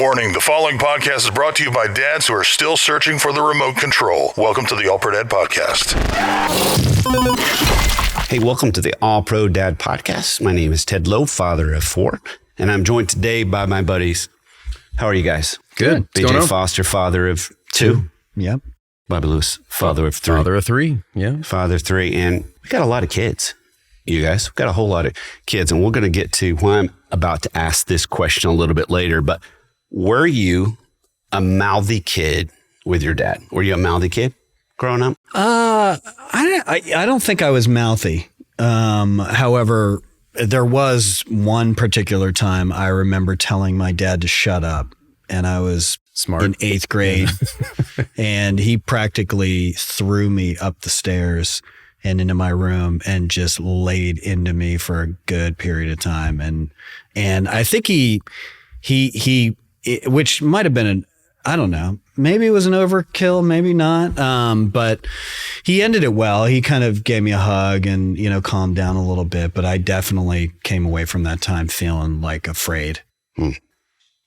Warning, the following podcast is brought to you by dads who are still searching for the remote control. Welcome to the All Pro Dad Podcast. Hey, welcome to the All Pro Dad Podcast. My name is Ted Lowe, father of 4, and I'm joined today by my buddies. How are you guys? Good. BJ Foster, father of 2. Yep. Bobby Lewis, father of 3. Father of 3. Yeah. Father of 3. And we got a lot of kids, you guys. We've got a whole lot of kids, and we're going to get to why I'm about to ask this question a little bit later. But were you a mouthy kid with your dad? Were you a mouthy kid growing up? I don't think I was mouthy. However, there was one particular time I remember telling my dad to shut up, and I was smart in 8th grade, and he practically threw me up the stairs and into my room and just laid into me for a good period of time. And I think he which might have been I don't know, maybe it was an overkill, maybe not. But he ended it well. He kind of gave me a hug and, calmed down a little bit, but I definitely came away from that time feeling like afraid.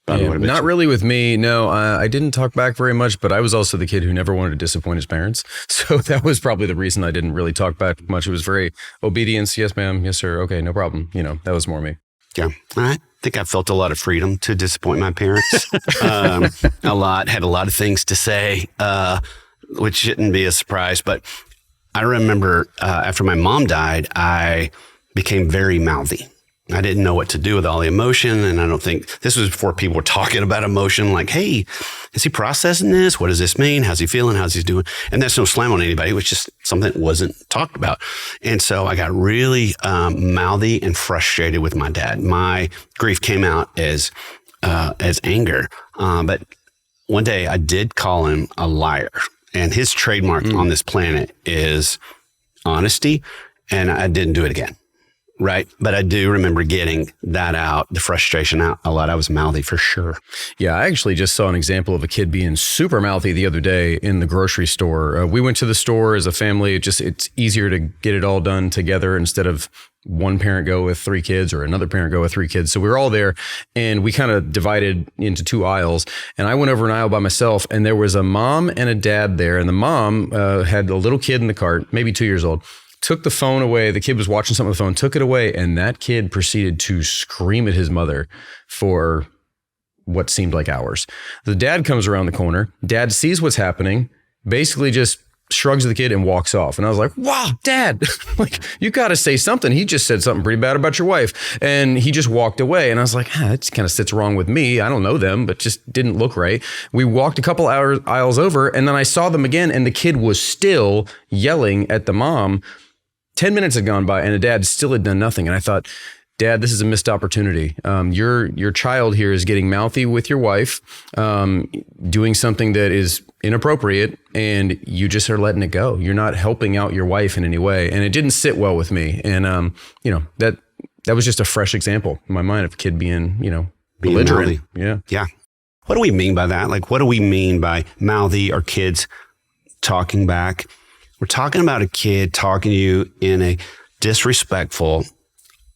Not really with me. No, I didn't talk back very much, but I was also the kid who never wanted to disappoint his parents. So that was probably the reason I didn't really talk back much. It was very obedience. Yes, ma'am. Yes, sir. Okay, no problem. That was more me. Yeah. I think I felt a lot of freedom to disappoint my parents. Had a lot of things to say, which shouldn't be a surprise. But I remember after my mom died, I became very mouthy. I didn't know what to do with all the emotion. And I don't think this was before people were talking about emotion. Like, hey, is he processing this? What does this mean? How's he feeling? How's he doing? And that's no slam on anybody. It was just something that wasn't talked about. And so I got really mouthy and frustrated with my dad. My grief came out as anger. But one day I did call him a liar. And his trademark on this planet is honesty. And I didn't do it again. Right. But I do remember getting that out, the frustration out a lot. I was mouthy for sure. Yeah, I actually just saw an example of a kid being super mouthy the other day in the grocery store. We went to the store as a family. It's easier to get it all done together instead of one parent go with 3 kids or another parent go with 3 kids. So we were all there and we kind of divided into 2 aisles. And I went over an aisle by myself and there was a mom and a dad there. And the mom had a little kid in the cart, maybe 2 years old. Took the phone away. The kid was watching something on the phone, took it away, and that kid proceeded to scream at his mother for what seemed like hours. The dad comes around the corner. Dad sees what's happening, basically just shrugs at the kid and walks off. And I was like, wow, Dad, like, you got to say something. He just said something pretty bad about your wife. And he just walked away. And I was like, that kind of sits wrong with me. I don't know them, but just didn't look right. We walked a couple aisles over, and then I saw them again, and the kid was still yelling at the mom. 10 minutes had gone by and the dad still had done nothing. And I thought, Dad, this is a missed opportunity. Your child here is getting mouthy with your wife, doing something that is inappropriate, and you just are letting it go. You're not helping out your wife in any way. And it didn't sit well with me. And, that was just a fresh example in my mind of a kid being belligerent. Yeah. Yeah. What do we mean by that? Like, what do we mean by mouthy or kids talking back? We're talking about a kid talking to you in a disrespectful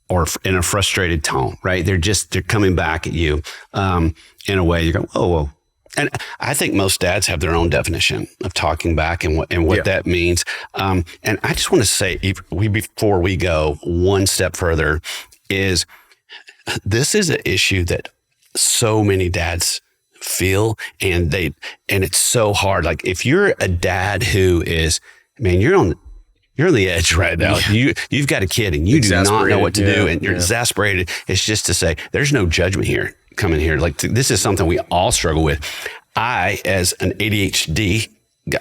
or in a frustrated tone, right? They're coming back at you in a way you go, whoa. And I think most dads have their own definition of talking back and what that means. And I just want to say, before we go one step further, is this is an issue that so many dads feel, and it's so hard. Like, if you're a dad who is, man, you're on the edge right now. Yeah. You've got a kid and you do not know what to do, and you're exasperated. It's just to say, there's no judgment here coming here. Like, this is something we all struggle with. I, as an ADHD,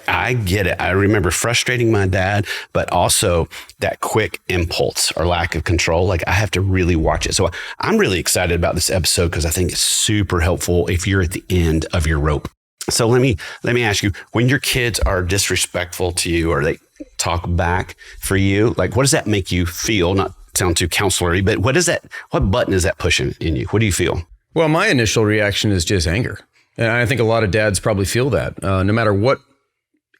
I get it. I remember frustrating my dad, but also that quick impulse or lack of control. Like, I have to really watch it. So I'm really excited about this episode because I think it's super helpful if you're at the end of your rope. So let me ask you, when your kids are disrespectful to you or they talk back for you, like, what does that make you feel? Not sound too counselory, but what button is that pushing in you? What do you feel? Well, my initial reaction is just anger. And I think a lot of dads probably feel that no matter what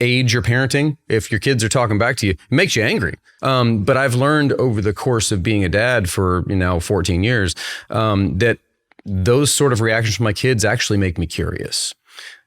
age you're parenting, if your kids are talking back to you, it makes you angry. But I've learned over the course of being a dad for 14 years that those sort of reactions from my kids actually make me curious.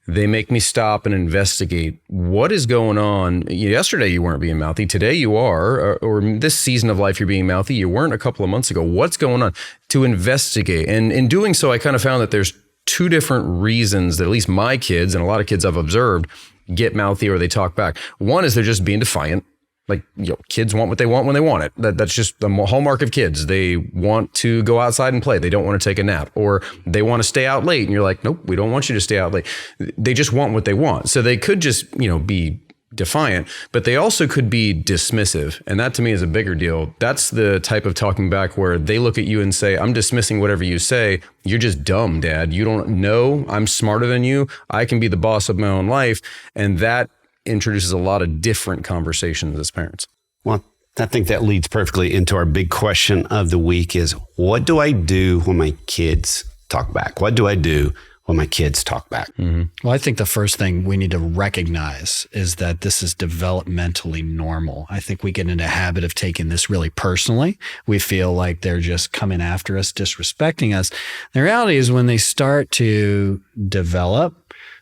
They make me stop and investigate what is going on. Yesterday you weren't being mouthy. Today you are, or this season of life you're being mouthy. You weren't a couple of months ago. What's going on? To investigate. And in doing so, I kind of found that there's two different reasons that at least my kids and a lot of kids I've observed get mouthy or they talk back. One is they're just being defiant. Like, kids want what they want when they want it. That's just the hallmark of kids. They want to go outside and play. They don't want to take a nap, or they want to stay out late. And you're like, nope, we don't want you to stay out late. They just want what they want. So they could just, be defiant, but they also could be dismissive. And that to me is a bigger deal. That's the type of talking back where they look at you and say, I'm dismissing whatever you say. You're just dumb, Dad. You don't know. I'm smarter than you. I can be the boss of my own life. And that introduces a lot of different conversations as parents. Well, I think that leads perfectly into our big question of the week is, what do I do when my kids talk back? What do I do when my kids talk back? Mm-hmm. Well, I think the first thing we need to recognize is that this is developmentally normal. I think we get into a habit of taking this really personally. We feel like they're just coming after us, disrespecting us. The reality is when they start to develop,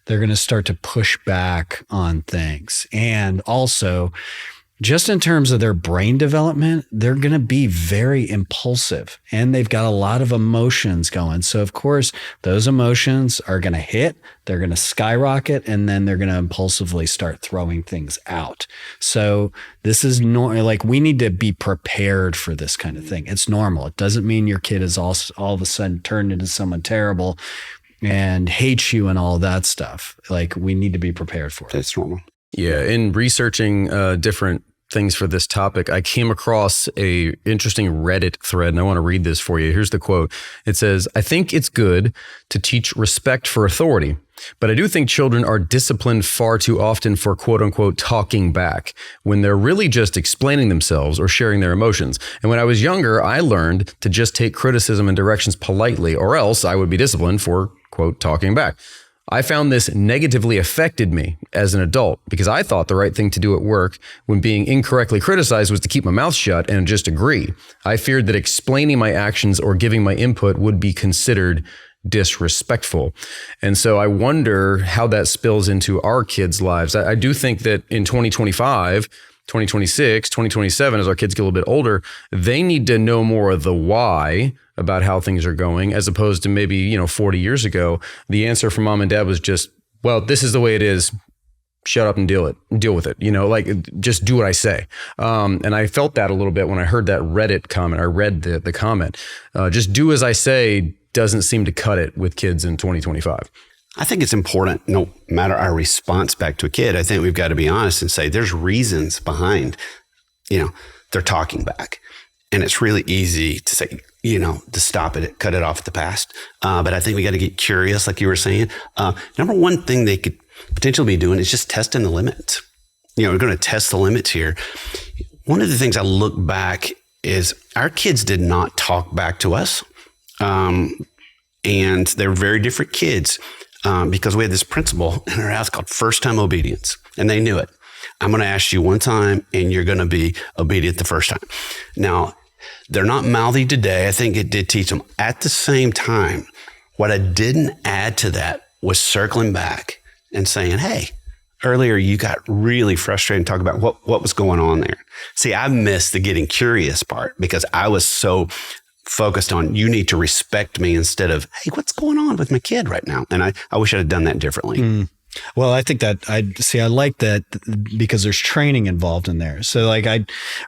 they're going to start to push back on things. And also, just in terms of their brain development, they're going to be very impulsive and they've got a lot of emotions going. So of course, those emotions are going to hit, they're going to skyrocket, and then they're going to impulsively start throwing things out. So this is like we need to be prepared for this kind of thing. It's normal. It doesn't mean your kid is all of a sudden turned into someone terrible and hates you and all that stuff. Like, we need to be prepared for it. That's normal. Yeah. In researching different things for this topic, I came across a interesting Reddit thread, and I want to read this for you. Here's the quote. It says, I think it's good to teach respect for authority, but I do think children are disciplined far too often for quote unquote talking back when they're really just explaining themselves or sharing their emotions. And when I was younger, I learned to just take criticism and directions politely, or else I would be disciplined for quote talking back. I found this negatively affected me as an adult because I thought the right thing to do at work when being incorrectly criticized was to keep my mouth shut and just agree. I feared that explaining my actions or giving my input would be considered disrespectful. And so I wonder how that spills into our kids' lives. I do think that in 2025, 2026, 2027, as our kids get a little bit older, they need to know more of the why about how things are going, as opposed to maybe, 40 years ago, the answer from mom and dad was just, well, this is the way it is. Shut up and deal with it. Just do what I say. And I felt that a little bit when I heard that Reddit comment. I read the comment. Just do as I say doesn't seem to cut it with kids in 2025. I think it's important, no matter our response back to a kid, I think we've got to be honest and say there's reasons behind, they're talking back. And it's really easy to say, to stop it, cut it off at the past. But I think we got to get curious, like you were saying. Number one thing they could potentially be doing is just testing the limits. We're going to test the limits here. One of the things I look back is our kids did not talk back to us. And they're very different kids. Because we had this principle in our house called first time obedience, and they knew it. I'm going to ask you one time and you're going to be obedient the first time. Now, they're not mouthy today. I think it did teach them. At the same time, what I didn't add to that was circling back and saying, hey, earlier you got really frustrated and talked about what was going on there. See, I missed the getting curious part because I was so focused on you need to respect me instead of, hey, what's going on with my kid right now? And I wish I'd have done that differently. Well, I think that I like that because there's training involved in there. So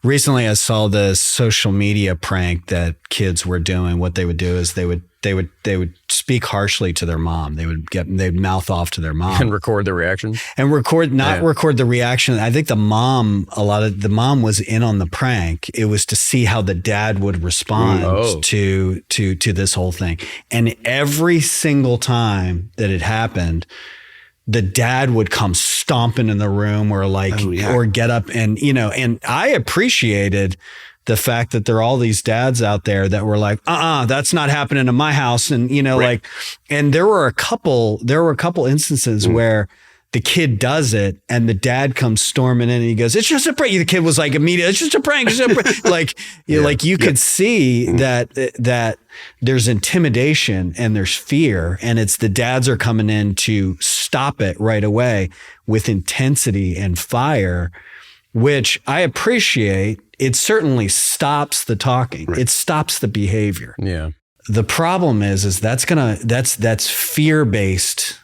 recently I saw the social media prank that kids were doing. What they would do is they would speak harshly to their mom. They'd mouth off to their mom and record the reaction record the reaction. I think the mom was in on the prank. It was to see how the dad would respond to this whole thing. And every single time that it happened, the dad would come stomping in the room or get up and I appreciated the fact that there are all these dads out there that were like, that's not happening in my house. And, right. And there were a couple instances where the kid does it and the dad comes storming in and he goes, it's just a prank. The kid was like immediately, it's just a prank. It's just a prank. Like, you could see that there's intimidation and there's fear, and it's the dads are coming in to stop it right away with intensity and fire, which I appreciate. It certainly stops the talking. Right. It stops the behavior. Yeah. The problem is that's fear-based.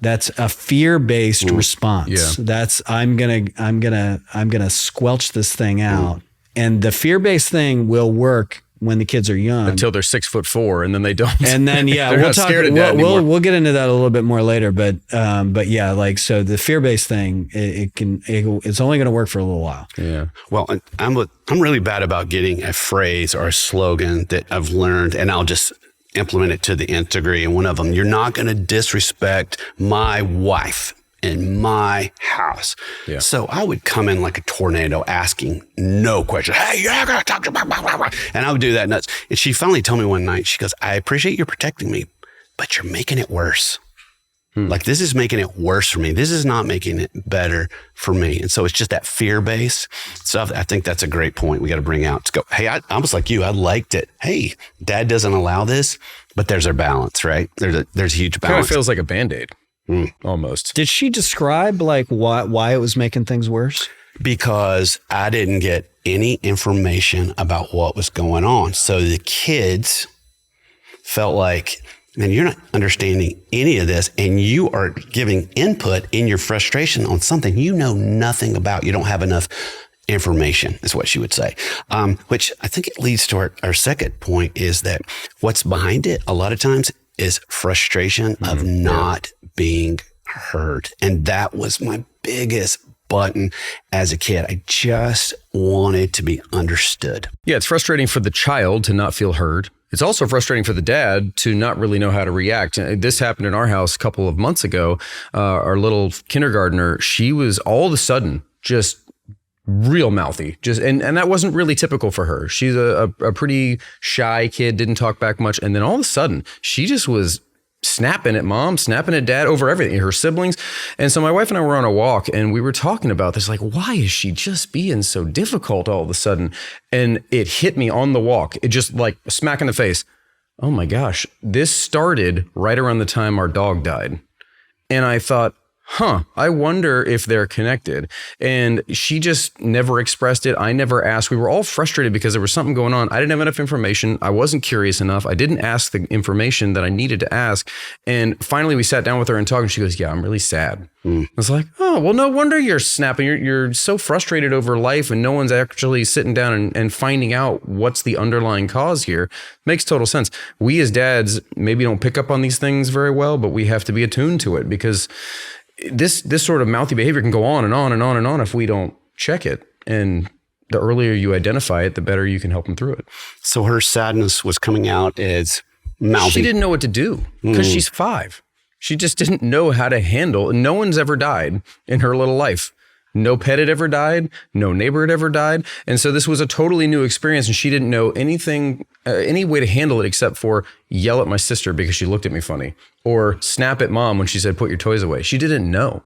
That's a fear-based response. Yeah. That's I'm gonna squelch this thing out. And the fear-based thing will work when the kids are young until they're 6'4", and then they don't. And then we'll get into that a little bit more later. But yeah, like, so the fear-based thing, it's only going to work for a little while. Yeah. Well, I'm really bad about getting a phrase or a slogan that I've learned, and I'll just implement it to the nth degree. And one of them, you're not going to disrespect my wife in my house. Yeah. So I would come in like a tornado asking no question. Hey, you're not going to talk to me. And I would do that nuts. And she finally told me one night, she goes, I appreciate you protecting me, but you're making it worse. Like, this is making it worse for me. This is not making it better for me. And so it's just that fear-based stuff. I think that's a great point we got to bring out to go, hey, I was like you. I liked it. Hey, dad doesn't allow this, but there's a balance, right? There's a huge balance. Kind of feels like a Band-Aid, almost. Did she describe like why it was making things worse? Because I didn't get any information about what was going on. So the kids felt like, man, you're not understanding any of this, and you are giving input in your frustration on something you know nothing about. You don't have enough information, is what she would say. Which I think it leads to our second point, is that what's behind it a lot of times is frustration of not being heard. And that was my biggest button as a kid. I just wanted to be understood. Yeah, it's frustrating for the child to not feel heard. It's also frustrating for the dad to not really know how to react. This happened in our house a couple of months ago. Our little kindergartner, she was all of a sudden just real mouthy, and that wasn't really typical for her. She's a pretty shy kid, didn't talk back much. And then all of a sudden she just was snapping at mom, snapping at dad over everything, her siblings. And so my wife and I were on a walk and we were talking about this, like, why is she just being so difficult all of a sudden? And it hit me on the walk. It just like a smack in the face. Oh my gosh, this started right around the time our dog died. And I thought, I wonder if they're connected. And she just never expressed it. I never asked. We were all frustrated because there was something going on. I didn't have enough information. I wasn't curious enough. I didn't ask the information that I needed to ask. And finally we sat down with her and talked, and she goes, yeah, I'm really sad. I was like, oh, well, no wonder you're snapping. You're so frustrated over life, and no one's actually sitting down and finding out what's the underlying cause here. Makes total sense. We as dads maybe don't pick up on these things very well, but we have to be attuned to it, because this sort of mouthy behavior can go on and on and on and on if we don't check it. And the earlier you identify it, the better you can help them through it. So her sadness was coming out as mouthy. She didn't know what to do because she's 5. She just didn't know how to handle. No one's ever died in her little life. No pet had ever died. No neighbor had ever died. And so this was a totally new experience, and she didn't know anything, any way to handle it except for yell at my sister because she looked at me funny, or snap at mom when she said, put your toys away. She didn't know.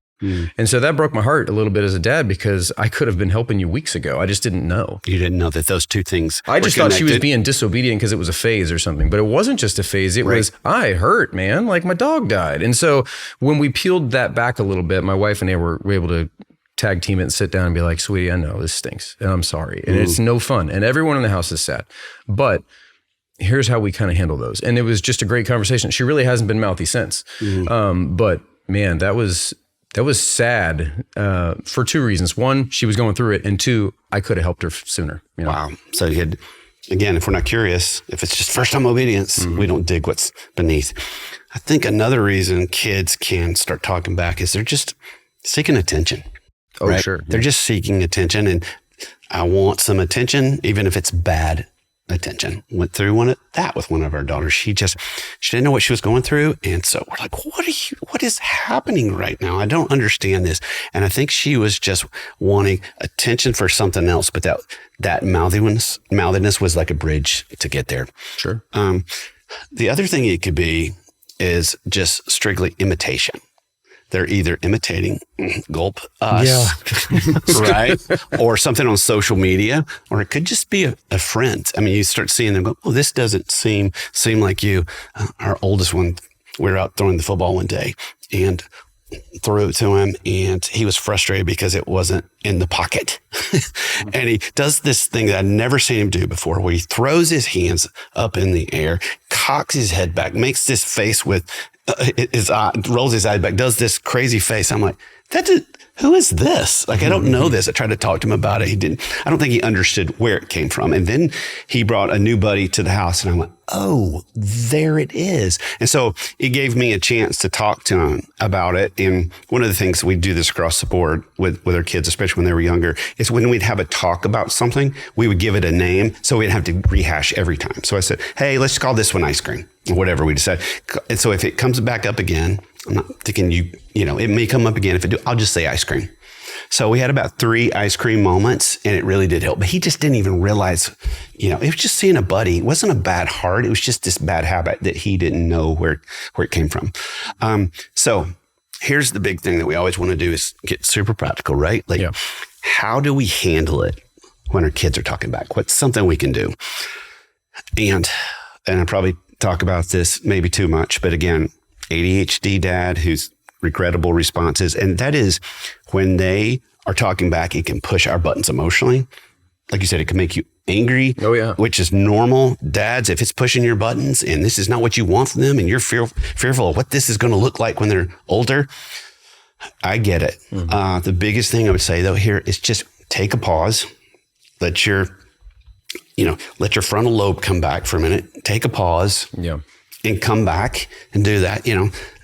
And so that broke my heart a little bit as a dad, because I could have been helping you weeks ago. I just didn't know. You didn't know that those two things I just thought she was being disobedient because it was a phase or something, but it wasn't just a phase. It was, I hurt, man, like my dog died. And so when we peeled that back a little bit, my wife and I were able to tag team it and sit down and be like, sweetie, I know this stinks and I'm sorry. And it's no fun. And everyone in the house is sad, but here's how we kind of handle those. And it was just a great conversation. She really hasn't been mouthy since. But man, that was sad for 2 reasons. 1, she was going through it. And 2, I could have helped her sooner. You know? Wow. So you had, again, if we're not curious, if it's just first time obedience, we don't dig what's beneath. I think another reason kids can start talking back is they're just seeking attention. Oh, right? sure. They're just seeking attention, and I want some attention, even if it's bad attention. Went through that with one of our daughters. She didn't know what she was going through. And so we're like, what is happening right now? I don't understand this. And I think she was just wanting attention for something else, but that mouthiness was like a bridge to get there. Sure. The other thing it could be is just strictly imitation. they're either imitating gulp us, right? Or something on social media, or it could just be a friend. I mean, you start seeing them go, oh, this doesn't seem like you. Our oldest one, we were out throwing the football one day and threw it to him, and he was frustrated because it wasn't in the pocket. And he does this thing that I'd never seen him do before, where he throws his hands up in the air, cocks his head back, makes this face with his eye, rolls his eye back, does this crazy face. I'm like, who is this? Like, I don't know this. I tried to talk to him about it. I don't think he understood where it came from. And then he brought a new buddy to the house, and I'm like, oh, there it is. And so it gave me a chance to talk to him about it. And one of the things we do this across the board with our kids, especially when they were younger, is when we'd have a talk about something, we would give it a name so we'd have to rehash every time. So I said, hey, let's call this one ice cream, or whatever we decide. And so if it comes back up again, I'm not thinking it may come up again. If it do, I'll just say ice cream. So we had about 3 ice cream moments, and it really did help. But he just didn't even realize, it was just seeing a buddy. It wasn't a bad heart. It was just this bad habit that he didn't know where it came from. So here's the big thing that we always want to do is get super practical, right? Like, how do we handle it when our kids are talking back? What's something we can do? And I probably talk about this maybe too much, but again, ADHD dad who's regrettable responses. And that is when they are talking back, it can push our buttons emotionally. Like you said, it can make you angry, which is normal. Dads, if it's pushing your buttons and this is not what you want from them and you're fearful of what this is going to look like when they're older, I get it. Mm-hmm. The biggest thing I would say though here is just take a pause. Let your frontal lobe come back for a minute. Take a pause. Yeah. And come back and do that.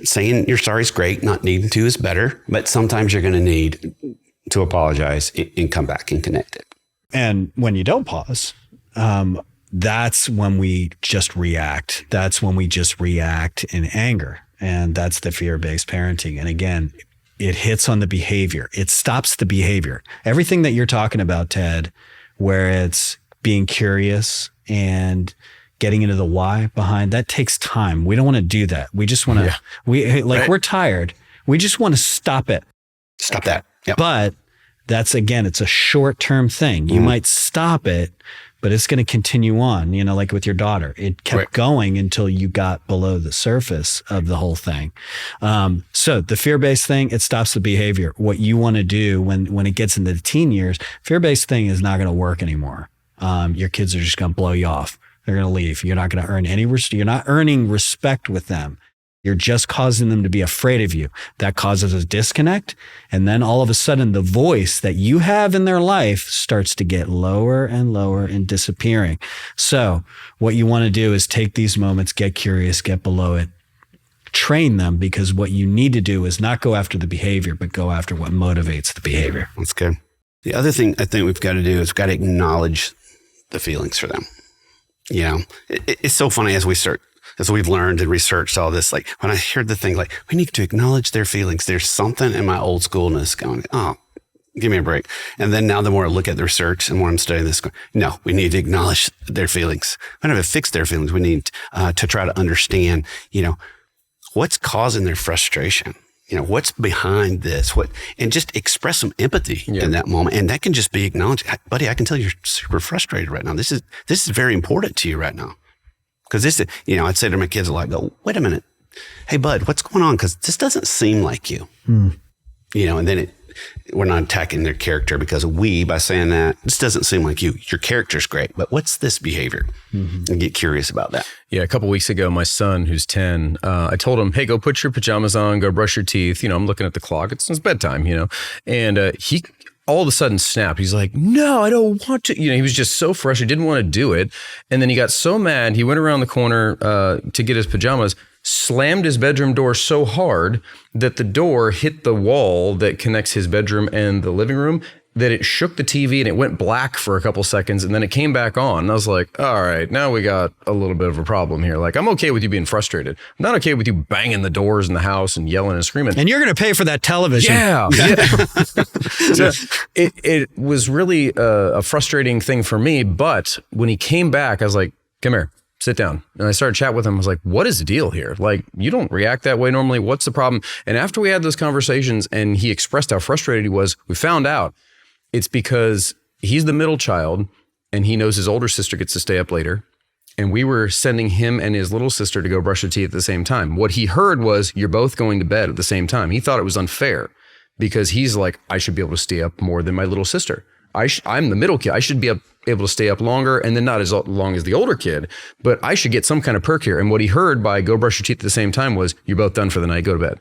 Saying you're sorry is great. Not needing to is better. But sometimes you're going to need to apologize and come back and connect it. And when you don't pause, that's when we just react. That's when we just react in anger. And that's the fear-based parenting. And again, it hits on the behavior. It stops the behavior. Everything that you're talking about, Ted, where it's being curious and getting into the why behind that takes time. We don't want to do that. We just want to, we're tired. We just want to stop it. Stop that. Yep. But that's, again, it's a short-term thing. You might stop it, but it's going to continue on, like with your daughter. It kept going until you got below the surface of the whole thing. So the fear-based thing, it stops the behavior. What you want to do when it gets into the teen years, fear-based thing is not going to work anymore. Your kids are just going to blow you off. They're going to leave. You're not going to earn you're not earning respect with them. You're just causing them to be afraid of you. That causes a disconnect. And then all of a sudden, the voice that you have in their life starts to get lower and lower and disappearing. So what you want to do is take these moments, get curious, get below it, train them, because what you need to do is not go after the behavior, but go after what motivates the behavior. That's good. The other thing I think we've got to do is we've got to acknowledge the feelings for them. It's so funny as we've learned and researched all this, like when I heard the thing, like we need to acknowledge their feelings. There's something in my old schoolness going, oh, give me a break. And then now the more I look at the research and more I'm studying this, no, we need to acknowledge their feelings. We don't have to fix their feelings. We need to try to understand, what's causing their frustration. What's behind this? And just express some empathy in that moment. And that can just be acknowledged. Buddy, I can tell you're super frustrated right now. This is very important to you right now. Because this, I'd say to my kids a lot, go, wait a minute. Hey, bud, what's going on? Because this doesn't seem like you. And then we're not attacking their character because by saying that, this doesn't seem like you. Your character's great, but what's this behavior? Mm-hmm. And get curious about that. Yeah, a couple weeks ago, my son, who's 10, I told him, hey, go put your pajamas on, go brush your teeth. I'm looking at the clock. It's bedtime, and he all of a sudden snapped. He's like, no, I don't want to. He was just so frustrated, didn't want to do it. And then he got so mad, he went around the corner to get his pajamas, slammed his bedroom door so hard that the door hit the wall that connects his bedroom and the living room, that it shook the TV and it went black for a couple seconds and then it came back on. And I was like, all right, now we got a little bit of a problem here. Like, I'm okay with you being frustrated. I'm not okay with you banging the doors in the house and yelling and screaming. And you're going to pay for that television. Yeah. So it was really a frustrating thing for me. But when he came back, I was like, come here. sit down. And I started chat with him. I was like, what is the deal here? Like, you don't react that way normally. What's the problem? And after we had those conversations and he expressed how frustrated he was, we found out it's because he's the middle child and he knows his older sister gets to stay up later. And we were sending him and his little sister to go brush their teeth at the same time. What he heard was, you're both going to bed at the same time. He thought it was unfair because he's like, I should be able to stay up more than my little sister. I'm the middle kid. I should be able to stay up longer, and then not as long as the older kid, but I should get some kind of perk here. And what he heard by go brush your teeth at the same time was, you're both done for the night, go to bed.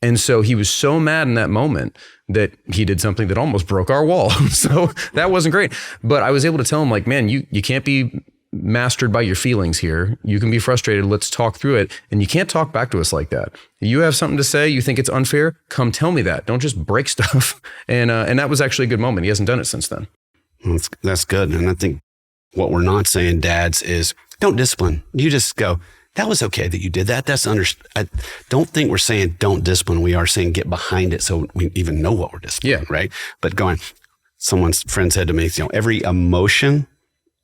And so he was so mad in that moment that he did something that almost broke our wall. So that wasn't great. But I was able to tell him, like, man, you can't be mastered by your feelings here. You can be frustrated. Let's talk through it. And you can't talk back to us like that. You have something to say. You think it's unfair. Come tell me that. Don't just break stuff. And that was actually a good moment. He hasn't done it since then. That's good. And I think what we're not saying, dads, is don't discipline. You just go, that was okay that you did that. I don't think we're saying don't discipline. We are saying get behind it so we even know what we're disciplining, right? But someone's friend said to me, every emotion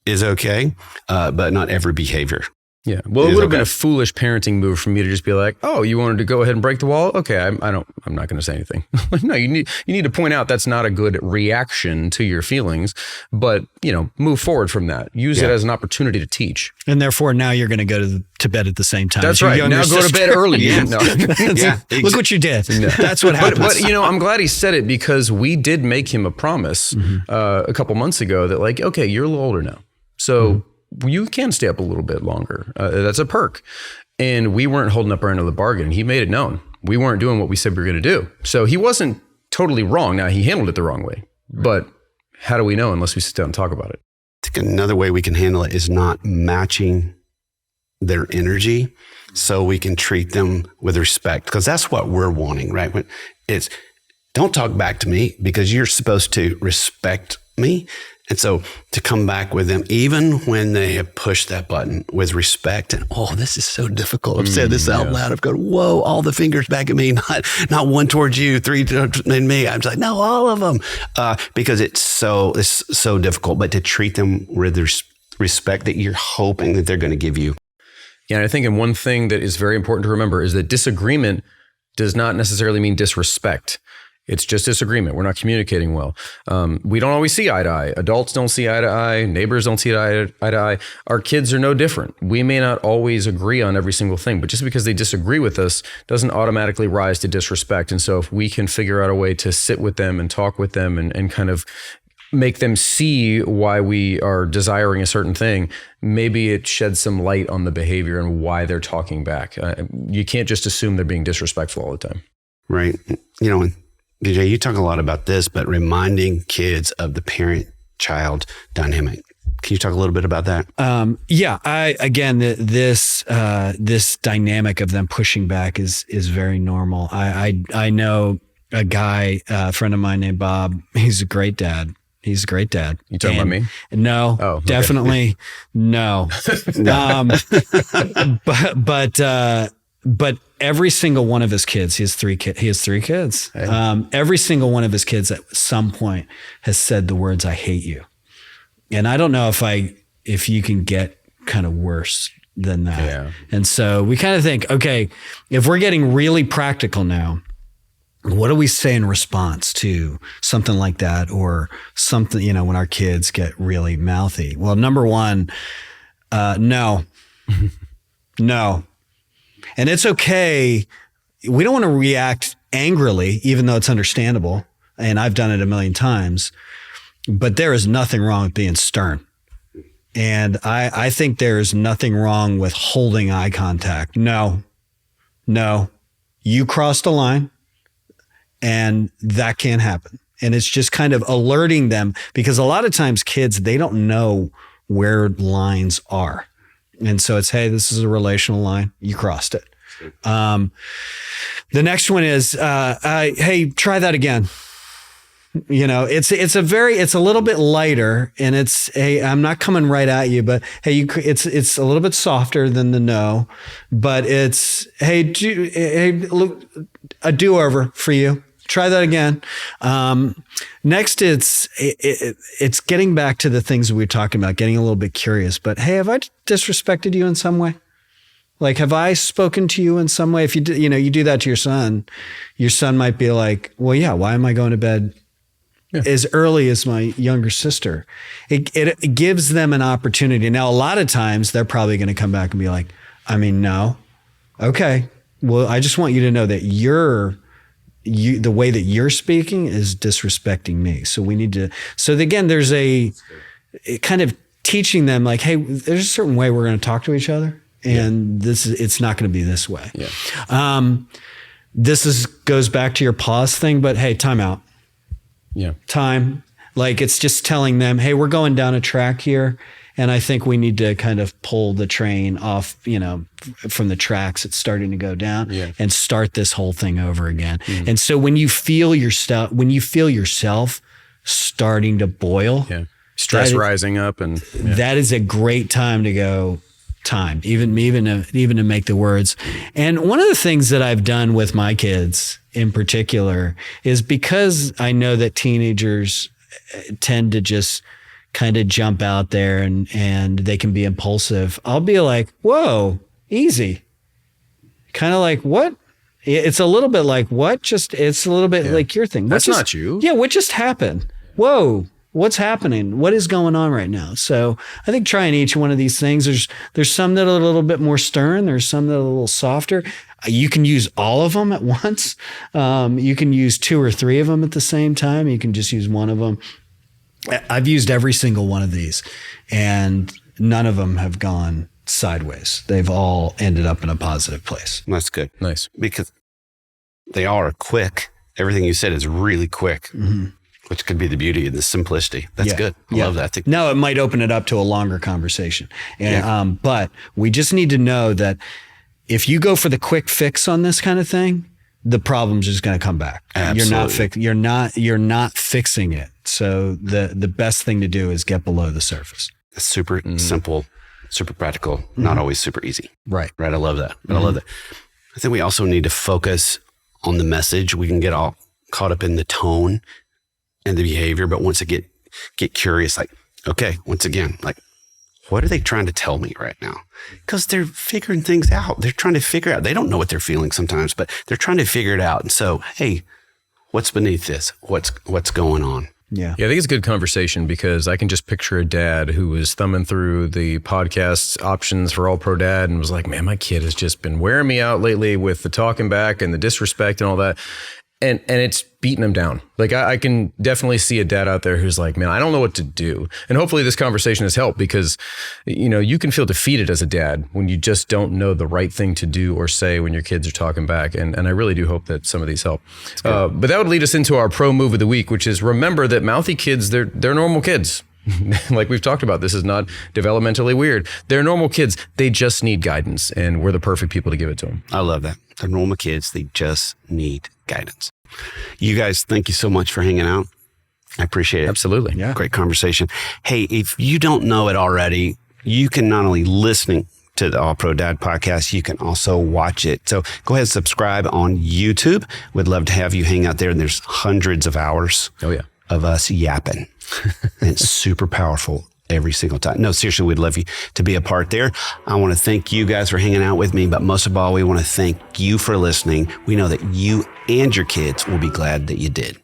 is okay, but not every behavior. Yeah. Well, it would have been a foolish parenting move for me to just be like, oh, you wanted to go ahead and break the wall? Okay. I'm not going to say anything. No, you need to point out that's not a good reaction to your feelings, but move forward from that. Use it as an opportunity to teach. And therefore now you're going to go to bed at the same time. That's right. Now go to bed early. Yeah. No. Look what you did. No. That's what happened. But I'm glad he said it because we did make him a promise a couple months ago that like, okay, you're a little older now. So you can stay up a little bit longer. That's a perk. And we weren't holding up our end of the bargain. He made it known. We weren't doing what we said we were going to do. So he wasn't totally wrong. Now, he handled it the wrong way. But how do we know unless we sit down and talk about it? I think another way we can handle it is not matching their energy so we can treat them with respect. Because that's what we're wanting, right? It's don't talk back to me because you're supposed to respect me. And so to come back with them, even when they have pushed that button with respect and, oh, this is so difficult. I've said this out loud. I've gone, whoa, all the fingers back at me, not one towards you, three towards me. I'm just like, no, all of them. Because it's so difficult, but to treat them with respect that you're hoping that they're going to give you. Yeah. And I think one thing that is very important to remember is that disagreement does not necessarily mean disrespect. It's just disagreement. We're not communicating well. We don't always see eye to eye. Adults don't see eye to eye. Neighbors don't see eye to eye. Our kids are no different. We may not always agree on every single thing, but just because they disagree with us doesn't automatically rise to disrespect. And so if we can figure out a way to sit with them and talk with them and kind of make them see why we are desiring a certain thing, maybe it sheds some light on the behavior and why they're talking back. You can't just assume they're being disrespectful all the time. Right. DJ, you talk a lot about this, but reminding kids of the parent-child dynamic. Can you talk a little bit about that? This dynamic of them pushing back is very normal. I know a guy, a friend of mine named Bob. He's a great dad. You talking about me? No, okay. Definitely no. But every single one of his kids, he has three kids. Hey. Every single one of his kids at some point has said the words, I hate you. And I don't know if you can get kind of worse than that. Yeah. And so we kind of think, okay, if we're getting really practical now, what do we say in response to something like that or something, when our kids get really mouthy? Well, number one, no. No. And it's okay. We don't want to react angrily, even though it's understandable. And I've done it a million times, but there is nothing wrong with being stern. And I think there's nothing wrong with holding eye contact. No, you crossed a line and that can't happen. And it's just kind of alerting them because a lot of times kids, they don't know where lines are. And so it's, hey, this is a relational line. You crossed it. The next one is, hey, try that again. It's a little bit lighter and it's, hey, I'm not coming right at you, but hey, it's a little bit softer than the no, but it's, hey, look, a do-over for you. Try that again. Next, it's getting back to the things that we were talking about, getting a little bit curious. But hey, have I disrespected you in some way? Like, have I spoken to you in some way? If you do that to your son might be like, well, yeah, why am I going to bed as early as my younger sister? It gives them an opportunity. Now, a lot of times they're probably going to come back and be like, I mean, no. Okay. Well, I just want you to know that the way that you're speaking is disrespecting me. So we need to, again, there's a kind of teaching them like, hey, there's a certain way we're going to talk to each other. And it's not going to be this way. Yeah. This goes back to your pause thing, but hey, time out. Yeah. Time. Like, it's just telling them, hey, we're going down a track here. And I think we need to kind of pull the train off, from the tracks it's starting to go down and start this whole thing over again. Mm. And so when you feel yourself starting to boil, stress rising up, and that is a great time to go time, even to make the words. And one of the things that I've done with my kids in particular is, because I know that teenagers tend to just kind of jump out there and they can be impulsive. I'll be like, whoa, easy. Kind of like, what? It's a little bit like, what? It's a little bit like your thing. That's not you. Yeah. What just happened? Whoa. What's happening? What is going on right now? So I think trying each one of these things, there's some that are a little bit more stern. There's some that are a little softer. You can use all of them at once. You can use 2 or 3 of them at the same time. You can just use one of them. I've used every single one of these, and none of them have gone sideways. They've all ended up in a positive place. That's good. Nice. Because they all are quick. Everything you said is really quick, which could be the beauty and the simplicity. That's good. I love that. Now, it might open it up to a longer conversation. And, but we just need to know that if you go for the quick fix on this kind of thing, the problem's just going to come back. Absolutely. You're not fixing it. So the best thing to do is get below the surface. It's super simple, super practical, not always super easy. Right. I love that. I love that. I think we also need to focus on the message. We can get all caught up in the tone and the behavior, but once again, get curious, like, okay, once again, like, what are they trying to tell me right now? Because they're figuring things out. They're trying to figure out. They don't know what they're feeling sometimes, but they're trying to figure it out. And so, hey, what's beneath this? What's going on? Yeah. I think it's a good conversation, because I can just picture a dad who was thumbing through the podcast options for All Pro Dad and was like, man, my kid has just been wearing me out lately with the talking back and the disrespect and all that. And it's beating him down. Like, I can definitely see a dad out there who's like, man, I don't know what to do. And hopefully this conversation has helped, because, you can feel defeated as a dad when you just don't know the right thing to do or say when your kids are talking back. And I really do hope that some of these help. But that would lead us into our pro move of the week, which is, remember that mouthy kids, they're normal kids. Like we've talked about, this is not developmentally weird. They're normal kids. They just need guidance, and we're the perfect people to give it to them. I love that. They're normal kids. They just need guidance. You guys, thank you so much for hanging out. I appreciate it. Absolutely. Yeah. Great conversation. Hey, if you don't know it already, you can not only listening to the All Pro Dad podcast, you can also watch it. So go ahead and subscribe on YouTube. We'd love to have you hang out there. And there's hundreds of hours of us yapping. And it's super powerful every single time. No, seriously, we'd love you to be a part there. I want to thank you guys for hanging out with me, but most of all, we want to thank you for listening. We know that you and your kids will be glad that you did.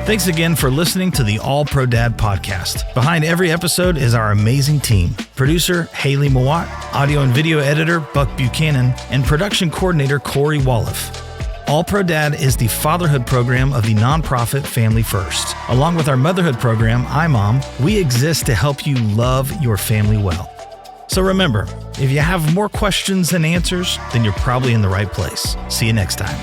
Thanks again for listening to the All Pro Dad podcast. Behind every episode is our amazing team. Producer Haley Mawat, audio and video editor Buck Buchanan, and production coordinator Corey Walliff. All Pro Dad is the fatherhood program of the nonprofit Family First. Along with our motherhood program, iMom, we exist to help you love your family well. So remember, if you have more questions than answers, then you're probably in the right place. See you next time.